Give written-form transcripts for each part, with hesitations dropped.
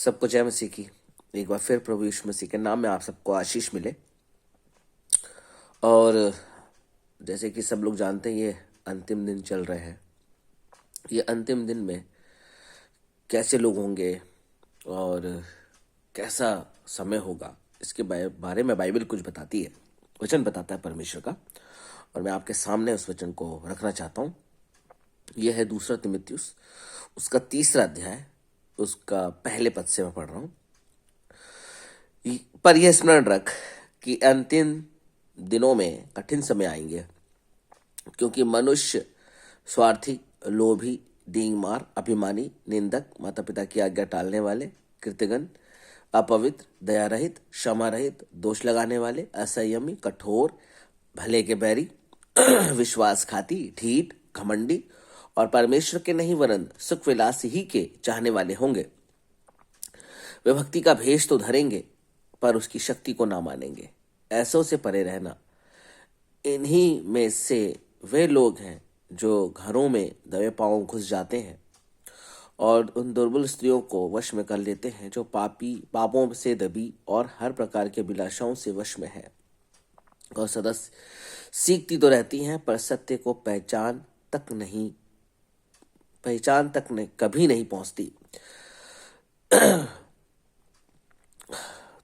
सबको जय मसीह की। एक बार फिर प्रभु यीशु मसीह के नाम में आप सबको आशीष मिले। और जैसे कि सब लोग जानते हैं, ये अंतिम दिन चल रहे हैं। ये अंतिम दिन में कैसे लोग होंगे और कैसा समय होगा, इसके बारे में बाइबल कुछ बताती है, वचन बताता है परमेश्वर का। और मैं आपके सामने उस वचन को रखना चाहता हूँ। यह है दूसरा तिमुथियुस, उसका 3रा अध्याय, उसका पहले पद से मैं पढ़ रहा हूँ। पर यह स्मरण रख कि अंतिम दिनों में कठिन समय आएंगे, क्योंकि मनुष्य स्वार्थी, लोभी, डींगमार, अभिमानी, निंदक, माता पिता की आज्ञा टालने वाले, कृतघ्न, अपवित्र, दया रहित, क्षमा रहित, दोष लगाने वाले, असंयमी, कठोर, भले के बैरी, विश्वासघाती, ढीठ, घमंडी और परमेश्वर के नहीं वरन सुख विलास ही के चाहने वाले होंगे। वे भक्ति का भेष तो धरेंगे, पर उसकी शक्ति को ना मानेंगे। ऐसों से परे रहना। इन्हीं में से वे लोग हैं जो घरों में दबे पांव घुस जाते हैं और उन दुर्बल स्त्रियों को वश में कर लेते हैं, जो पापों से दबी और हर प्रकार के अभिलाषाओं से वश में है, और सदस्य सीखती तो रहती हैं, पर सत्य को पहचान तक कभी नहीं पहुंचती।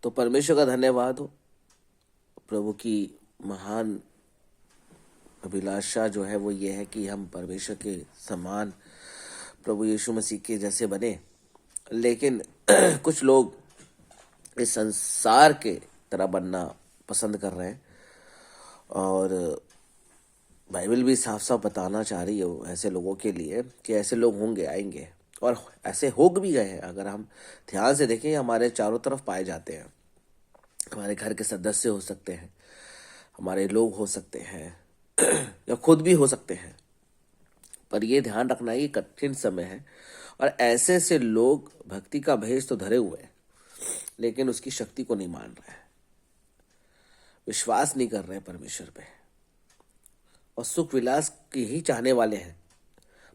तो परमेश्वर का धन्यवाद हो। प्रभु की महान अभिलाषा जो है वो ये है कि हम परमेश्वर के समान, प्रभु यीशु मसीह के जैसे बने। लेकिन कुछ लोग इस संसार के तरह बनना पसंद कर रहे हैं, और बाइबल भी साफ साफ बताना चाह रही है ऐसे लोगों के लिए कि ऐसे लोग होंगे, आएंगे, और ऐसे हो भी गए हैं। अगर हम ध्यान से देखें, हमारे चारों तरफ पाए जाते हैं। हमारे घर के सदस्य हो सकते हैं, हमारे लोग हो सकते हैं, या खुद भी हो सकते हैं। पर यह ध्यान रखना, ये कठिन समय है, और ऐसे से लोग भक्ति का भेष तो धरे हुए हैं, लेकिन उसकी शक्ति को नहीं मान रहे हैं, विश्वास नहीं कर रहे हैं परमेश्वर पे, और सुख विलास के ही चाहने वाले हैं,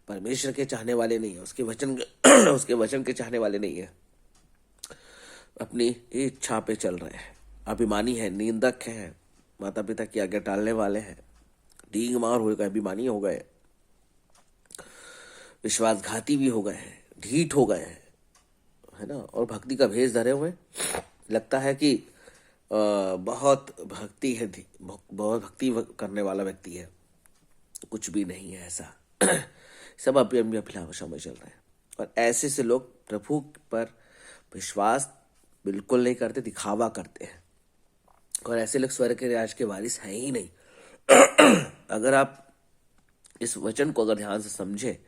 परमेश्वर के चाहने वाले नहीं है, उसके वचन के चाहने वाले नहीं है। अपनी इच्छा पे चल रहे हैं, अभिमानी है, निंदक है, माता पिता की आज्ञा टालने वाले हैं, डींग मार हो गए, अभिमानी हो गए, विश्वासघाती भी हो गए हैं, ढीठ हो गए हैं, है ना, और भक्ति का भेष धरे हुए। लगता है कि बहुत भक्ति है, बहुत भक्ति करने वाला व्यक्ति है। कुछ भी नहीं है ऐसा। सब अपनी अपनी अभिलाषा में चल रहे हैं, और ऐसे से लोग प्रभु पर विश्वास बिल्कुल नहीं करते, दिखावा करते हैं, और ऐसे लोग स्वर्ग के राज के वारिस हैं ही नहीं। अगर आप इस वचन को अगर ध्यान से समझे,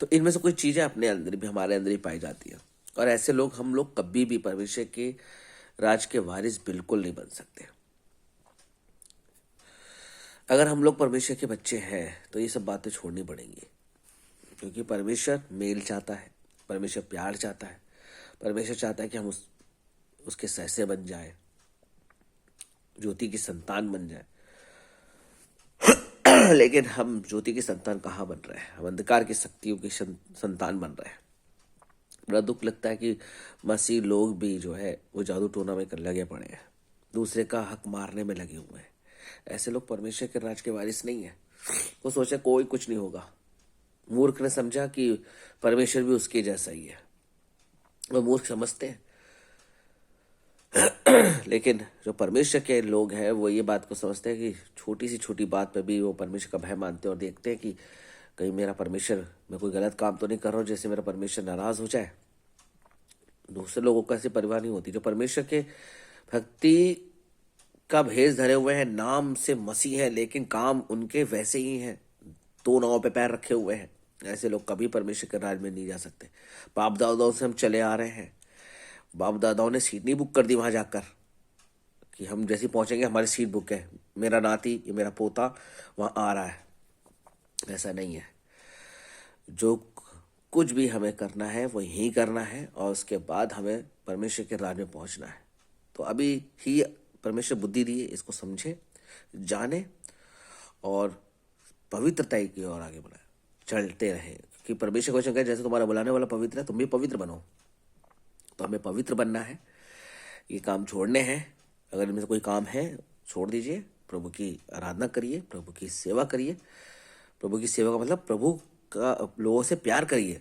तो इनमें से कोई चीजें अपने अंदर भी, हमारे अंदर ही पाई जाती है, और ऐसे लोग, हम लोग कभी भी परमेश्वर के राज के वारिस बिल्कुल नहीं बन सकते। अगर हम लोग परमेश्वर के बच्चे हैं तो ये सब बातें छोड़नी पड़ेंगी, क्योंकि परमेश्वर मेल चाहता है, परमेश्वर प्यार चाहता है, परमेश्वर चाहता है कि हम उसके सहसे बन जाए, ज्योति की संतान बन जाए। लेकिन हम ज्योति की संतान कहाँ बन रहे हैं? हम अंधकार की शक्तियों की संतान बन रहे हैं। बड़ा दुख लगता है कि मसीह लोग भी जो है वो जादू टोना में लगे पड़े हैं, दूसरे का हक मारने में लगे हुए हैं। ऐसे लोग परमेश्वर के राज के वारिस नहीं है। वो सोचा कोई कुछ नहीं होगा। मूर्ख ने समझा कि परमेश्वर भी उसके जैसा ही है। वो मूर्ख समझते हैं। लेकिन जो परमेश्वर के लोग हैं वो ये बात को समझते हैं कि छोटी सी छोटी बात पे भी वो परमेश्वर का भय मानते हैं, और देखते हैं कि कहीं मेरा परमेश्वर, मैं कोई गलत काम तो नहीं कर रहा हूँ जैसे मेरा परमेश्वर नाराज हो जाए। दूसरे लोगों को ऐसी परवाह नहीं होती। जो परमेश्वर के भक्ति का भेष धरे हुए हैं, नाम से मसीह है, लेकिन काम उनके वैसे ही हैं, दो नाव पे पैर रखे हुए हैं, ऐसे लोग कभी परमेश्वर के राज में नहीं जा सकते। बाप दादाओं से हम चले आ रहे हैं, बाप दादाओं ने सीट नहीं बुक कर दी वहां जाकर कि हम जैसे पहुंचेंगे हमारी सीट बुक है, मेरा नाती, ये मेरा पोता वहां आ रहा है। ऐसा नहीं है। जो कुछ भी हमें करना है वो यही करना है, और उसके बाद हमें परमेश्वर के राज में पहुंचना है। तो अभी ही परमेश्वर बुद्धि दिए, इसको समझे, जाने, और पवित्रता की ओर आगे बढ़ाए, चलते रहे। कि परमेश्वर को वचन कहे, जैसे तुम्हारा बुलाने वाला पवित्र है, तुम भी पवित्र बनो। तो हमें पवित्र बनना है, ये काम छोड़ने हैं। अगर इनमें से कोई काम है छोड़ दीजिए, प्रभु की आराधना करिए, प्रभु की सेवा करिए। प्रभु की सेवा का मतलब प्रभु का लोगों से प्यार करिए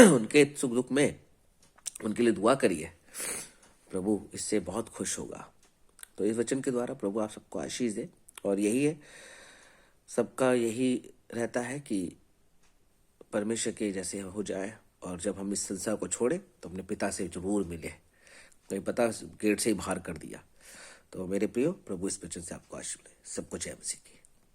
उनके सुख दुख में उनके लिए दुआ करिए, प्रभु इससे बहुत खुश होगा। तो इस वचन के द्वारा प्रभु आप सबको आशीष दे। और यही है, सबका यही रहता है कि परमेश्वर के जैसे हो जाए, और जब हम इस संसार को छोड़े तो अपने पिता से जरूर मिले। कहीं पता गेट से ही बाहर कर दिया। तो मेरे प्रियो, प्रभु इस वचन से आपको आशीष दे। सबको जय मसीह की।